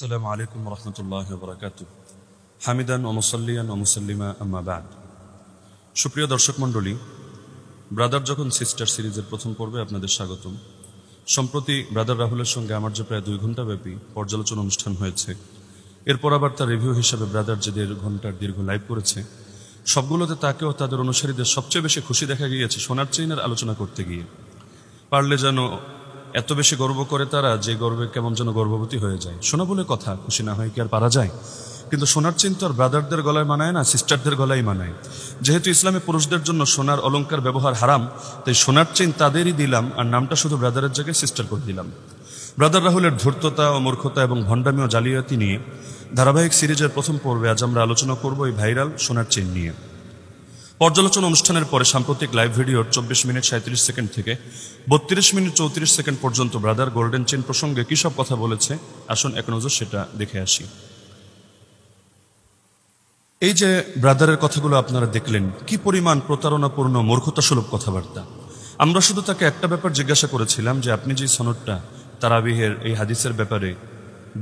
আসসালামু আলাইকুম ওয়া রাহমাতুল্লাহি ওয়া বারাকাতুহু হামিদান ওয়া মুসাল্লিয়ান ওয়া মুসাল্লিমা আম্মা বা'দ। সুপ্রিয় দর্শক মণ্ডলী, ব্রাদার যখন সিস্টার সিরিজের প্রথম পর্বে আপনাদের স্বাগতম। সম্প্রতি ব্রাদার রাহুলের সঙ্গে আমার যে প্রায় 2 ঘন্টা ব্যাপী পর্যালোচনা অনুষ্ঠান হয়েছে, এরপর আবার তার রিভিউ হিসেবে ব্রাদার যে 1.5 ঘন্টার দীর্ঘ লাইভ করেছে, সবগুলোতে তাকে ও তাদের অনুসারীদের সবচেয়ে বেশি খুশি দেখা গিয়েছে সোনার চেইনের আলোচনা করতে গিয়ে। পারলে যেন এত বেশি গর্ব করে তারা যে গর্বে কেমন যেন গর্ভবতী হয়ে যায়। শোনা বলে কথা, খুশি না হয় কি আর পারা যায়? কিন্তু সোনার চেইন তো আর ব্রাদারদের গলায় মানায় না, সিস্টারদের গলায় মানায়। যেহেতু ইসলামে পুরুষদের জন্য সোনার অলংকার ব্যবহার হারাম, তাই সোনার চেইন তাদেরই দিলাম আর নামটা শুধু ব্রাদারের জায়গায় সিস্টার করে দিলাম। ব্রাদার রাহুলের ধূর্ততা ও মূর্খতা এবং ভণ্ডামি ও জালিয়াতি নিয়ে ধারাবাহিক সিরিজের প্রথম পর্বে আজ আমরা আলোচনা করব এই ভাইরাল সোনার চেইন নিয়ে। পর্যালোচনা অনুষ্ঠানের পরে সাম্প্রতিক লাইভ ভিডিওর 24 মিনিট 37 সেকেন্ড থেকে 32 মিনিট 34 সেকেন্ড পর্যন্ত ব্রাদার গোল্ডেন চেইন প্রসঙ্গে কী সব কথা বলেছে, আসুন এক নজর সেটা দেখে আসি। এই যে ব্রাদারের কথাগুলো আপনারা দেখলেন, কি পরিমাণ প্রতারণাপূর্ণ মূর্খতাসুলভ কথাবার্তা। আমরা শুধু তাকে একটা ব্যাপার জিজ্ঞাসা করেছিলাম যে আপনি যে সনদটা তারাবিহের এই হাদিসের ব্যাপারে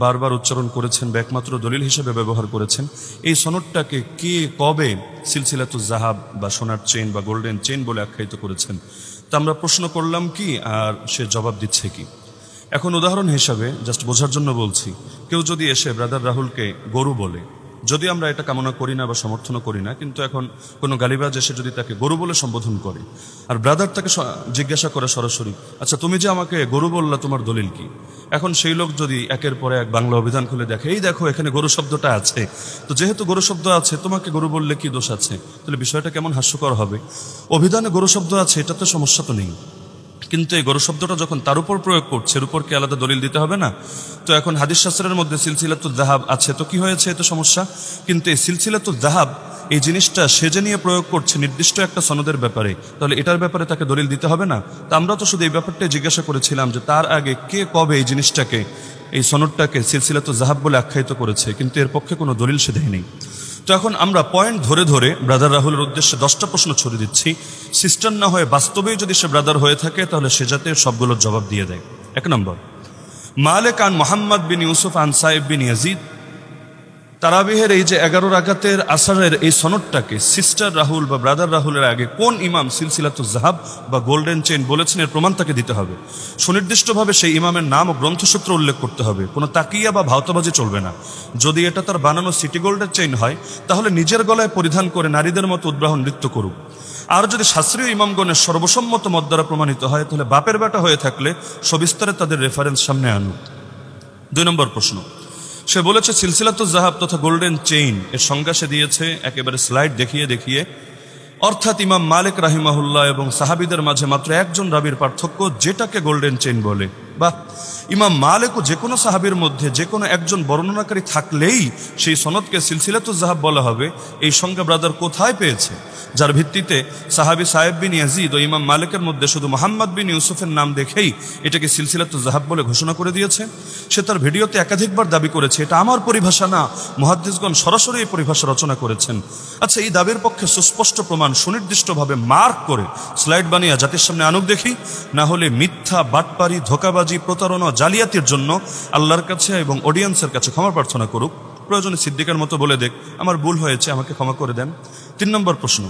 বারবার উচ্চারণ করেছেন বা একমাত্র দলিল হিসেবে ব্যবহার করেছেন, এই সনদটাকে কে কবে সিলসিলাতুজ জাহাব বা সোনার চেইন বা গোল্ডেন চেইন বলে আখ্যায়িত করেছেন। তা আমরা প্রশ্ন করলাম কি, আর সে জবাব দিচ্ছে কি। এখন উদাহরণ হিসাবে জাস্ট বোঝার জন্য বলছি, কেউ যদি এসে ব্রাদার রাহুলকে গরু বলে, যদি আমরা এটা কামনা করি না বা সমর্থনও করি না, কিন্তু এখন কোনো গালিবাজ এসে যদি তাকে গরু বলে সম্বোধন করে আর ব্রাদার তাকে জিজ্ঞাসা করে সরাসরি, আচ্ছা তুমি যে আমাকে গরু বললা তোমার দলিল কি? এখন সেই লোক যদি একের পরে এক বাংলা অভিধান খুলে দেখে, এই দেখো এখানে গরু শব্দটা আছে, তো যেহেতু গরু শব্দ আছে তোমাকে গরু বললে কি দোষ আছে? তাহলে বিষয়টা কেমন হাস্যকর হবে। অভিধানে গরু শব্দ আছে, এটাতে সমস্যা তো নেই, কিন্তু এই গরু শব্দটা যখন তার উপর প্রয়োগ করছে, এর উপর কি আলাদা দলিল দিতে হবে না? তো এখন হাদিস শাস্ত্রের মধ্যে সিলসিলাতুজ জাহাব আছে, তো কি হয়েছে, এত সমস্যা? কিন্তু এই সিলসিলাতুজ জাহাব এই জিনিসটা সে যে নিয়ে প্রয়োগ করছে নির্দিষ্ট একটা সনদের ব্যাপারে, তাহলে এটার ব্যাপারে তাকে দলিল দিতে হবে না? তা আমরা তো শুধু এই ব্যাপারটাই জিজ্ঞাসা করেছিলাম যে তার আগে কে কবে এই জিনিসটাকে, এই সনদটাকে সিলসিলাতুজ জাহাব বলে আখ্যায়িত করেছে, কিন্তু এর পক্ষে কোনো দলিল সে দেয়নি। তো এখন আমরা পয়েন্ট ধরে ধরে ব্রাদার রাহুলের উদ্দেশ্যে 10টা প্রশ্ন ছড়িয়ে দিচ্ছি। সিস্টার না হয়ে বাস্তবেই যদি সে ব্রাদার হয়ে থাকে, তাহলে সে যাতে সবগুলোর জবাব দিয়ে দেয়। 1 নম্বর, মালিক আন মোহাম্মদ বিন ইউসুফ আন সাইব বিন ইয়াজিদ। তারাবিহের এই যে 11 রাকাতের আসরের এই সনদটাকে সিস্টার রাহুল বা ব্রাদার রাহুলের আগে কোন ইমাম সিলসিলাতুজ জাহাব বা গোল্ডেন চেইন বলেছেন, এর প্রমাণ তাকে দিতে হবে। সুনির্দিষ্টভাবে সেই ইমামের নাম ও গ্রন্থসূত্র উল্লেখ করতে হবে, কোনো তাকিয়া বা ভাওতাবাজি চলবে না। যদি এটা তার বানানো সিটি গোল্ডের চেইন হয়, তাহলে নিজের গলায় পরিধান করে নারীদের মতো উদ্বাহন নৃত্য করুক। আর যদি শাস্ত্রীয় ইমামগণের সর্বসম্মত মত দ্বারা প্রমাণিত হয়, তাহলে বাপের বেটা হয়ে থাকলে সবিস্তারে তাদের রেফারেন্স সামনে আনুক। 2 নম্বর প্রশ্ন, সে বলেছে সিলসিলাতুজ জাহাব তথা গোল্ডেন চেইন এর সংজ্ঞা সে দিয়েছে একেবারে স্লাইড দেখিয়ে দেখিয়ে, অর্থাৎ ইমাম মালিক রাহিমাহুল্লাহ এবং সাহাবিদের মাঝে মাত্র একজন রাবির পার্থক্য, যেটাকে গোল্ডেন চেইন বলে। বা ইমাম মালিক ও যে কোনো সাহাবির মধ্যে যে কোনো একজন বর্ণনাকারী থাকলেই সেই সনদকে সিলসিলাতুজ জাহাব বলা হবে। এই সংজ্ঞা ব্রাদার কোথায় পেয়েছে, যার ভিত্তিতে সাহাবী সাইব বিন ইয়াজিদ ও ইমাম মালিকের মধ্যে শুধু মোহাম্মদ বিন ইউসুফের নাম দেখেই এটাকে সিলসিলাতুজ জাহাব বলে ঘোষণা করে দিয়েছে? সে তার ভিডিওতে একাধিকবার দাবি করেছে এটা আমার পরিভাষা না, মুহাদ্দিসগণ সরাসরি এই পরিভাষা রচনা করেছেন। আচ্ছা, এই দাবির পক্ষে সুস্পষ্ট প্রমাণ সুনির্দিষ্টভাবে মার্ক করে স্লাইড বানিয়ে জাতির সামনে আনুক দেখি, না হলে মিথ্যা, বাটপারি, ধোঁকাবাজি, প্রতারণা, জালিয়াতির জন্য আল্লাহর কাছে এবং অডিয়েন্সের কাছে ক্ষমা প্রার্থনা করুক। প্রয়োজনে সিদ্দিকের মতো বলে দেখ, আমার ভুল হয়েছে, আমাকে ক্ষমা করে দেন। 3 নম্বর প্রশ্ন,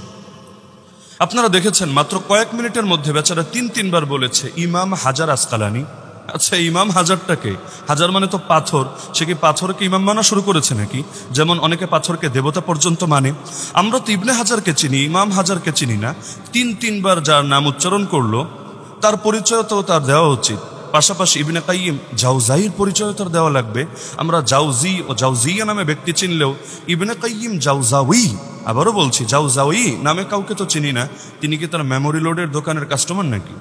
আপনারা দেখেছেন মাত্র কয়েক মিনিটের মধ্যে বেচারা 3 বার বলেছে ইমাম হাজার আসকালানি। আচ্ছা, ইমাম হাজারটাকে, হাজার মানে তো পাথর, সে কি পাথরকে ইমাম মানা শুরু করেছে নাকি? যেমন অনেকে পাথরকে দেবতা পর্যন্ত মানে। আমরা তো ইবনে হাজারকে চিনি, ইমাম হাজারকে চিনি না। 3 বার যার নাম উচ্চারণ করলো তার পরিচয় তো তার দেওয়া উচিত। পাশাপাশি ইবনে কাইয়িম জাওজাইর পরিচয় তার দেওয়া লাগবে। আমরা জাওজি ও জাওজিয়া নামে ব্যক্তি চিনলেও ইবনে কাইয়িম জাওজাউই, আবারও বলছি জাওজাউই নামে কাউকে তো চিনি না। তিনি কি তার মেমোরি লোডের দোকানের কাস্টমার নাকি?